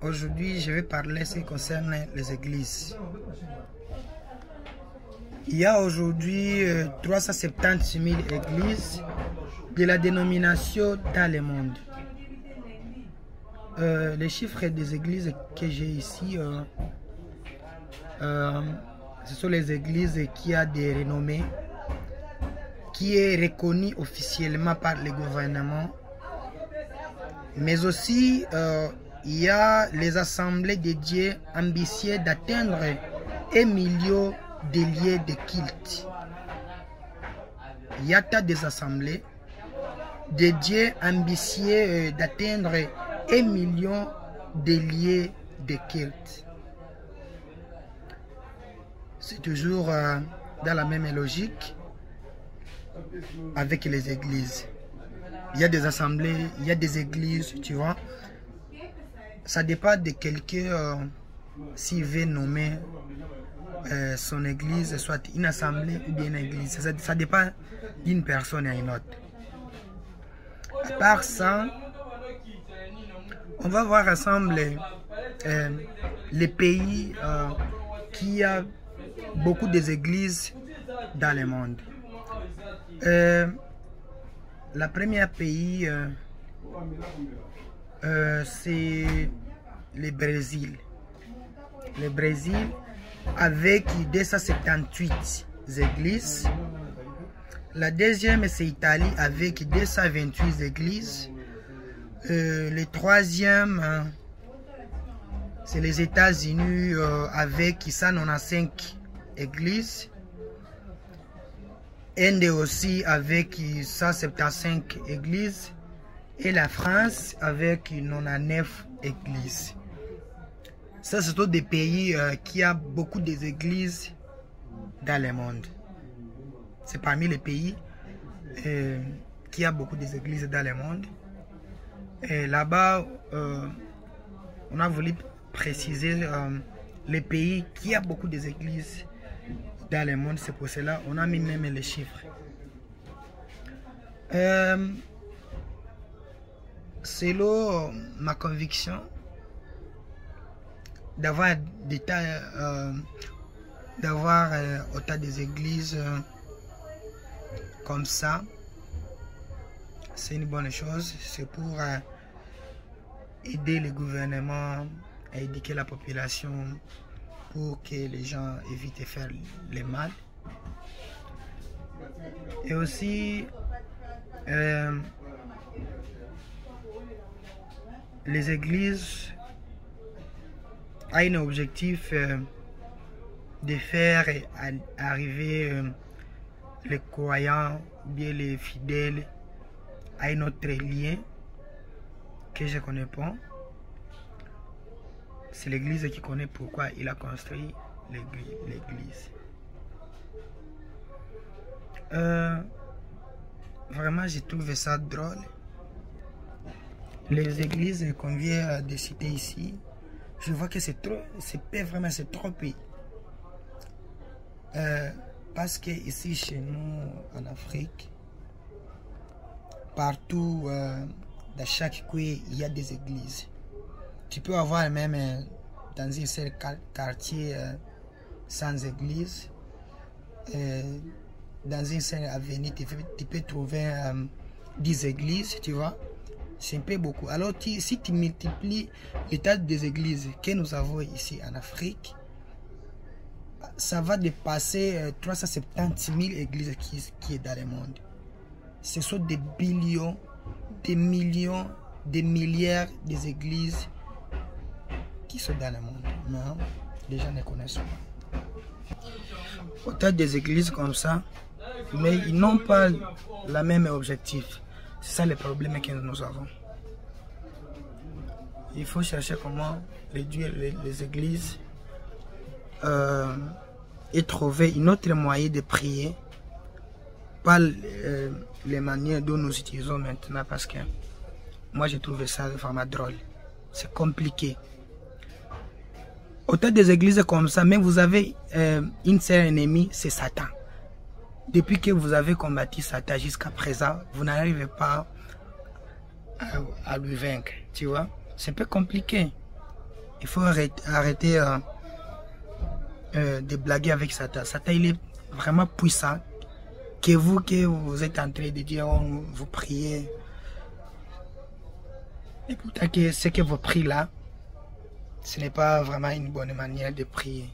Aujourd'hui, je vais parler ce qui concerne les églises. Il y a aujourd'hui 376 000 églises de la dénomination dans le monde. Les chiffres des églises que j'ai ici, ce sont les églises qui ont des renommées, qui est reconnue officiellement par le gouvernement. Mais aussi, il y a les assemblées dédiées ambitieuses d'atteindre 1 million de lieux de culte. Il y a des assemblées dédiées ambitieuses d'atteindre 1 million de lieux de culte. C'est toujours dans la même logique avec les églises. Il y a des assemblées, il y a des églises, tu vois. Ça dépend de quelqu'un s'il veut nommer son église, soit une assemblée ou bien une église. Ça dépend d'une personne à une autre. À part ça, on va voir ensemble les pays qui ont beaucoup d'églises dans le monde. La première pays, c'est le Brésil. Le Brésil avec 278 églises. La deuxième, c'est l'Italie avec 228 églises. Le troisième, c'est les États-Unis avec 195 églises. Inde aussi avec 175 églises. Et la France avec 99 églises. Ça, ce sont des pays qui ont beaucoup d'églises dans le monde. C'est parmi les pays qui ont beaucoup d'églises dans le monde. Et là-bas, on a voulu préciser les pays qui ont beaucoup d'églises dans le monde. C'est pour cela qu'on a mis même les chiffres. Selon ma conviction, d'avoir autant des églises comme ça, c'est une bonne chose. C'est pour aider le gouvernement à éduquer la population pour que les gens évitent de faire le mal. Et aussi, les églises ont un objectif de faire arriver les croyants, bien les fidèles, à un autre lien que je ne connais pas. C'est l'église qui connaît pourquoi il a construit l'église. Vraiment, j'ai trouvé ça drôle. Les églises qu'on vient de citer ici, je vois que c'est trop, vraiment c'est trop peu. Parce que ici chez nous en Afrique, partout dans chaque coin il y a des églises. Tu peux avoir même dans un seul quartier sans église, dans une seule avenue tu peux trouver 10 églises, tu vois. C'est un peu beaucoup. Alors si tu multiplies l'état des églises que nous avons ici en Afrique, ça va dépasser 370 000 églises qui est dans le monde. Ce sont des billions, des millions, des milliards d'églises qui sont dans le monde. Mais les gens ne connaissent pas. Autant des églises comme ça, mais ils n'ont pas le même objectif. C'est ça le problème que nous avons. Il faut chercher comment réduire les églises et trouver une autre moyen de prier, pas les manières dont nous utilisons maintenant, parce que moi j'ai trouvé ça vraiment drôle. C'est compliqué. Autant des églises comme ça, mais vous avez une seule ennemie, c'est Satan. Depuis que vous avez combattu Satan jusqu'à présent, vous n'arrivez pas à lui vaincre, tu vois. C'est un peu compliqué. Il faut arrêter de blaguer avec Satan. Satan, il est vraiment puissant. Que vous êtes en train de dire, vous priez. Et pourtant, ce que vous priez là, ce n'est pas vraiment une bonne manière de prier.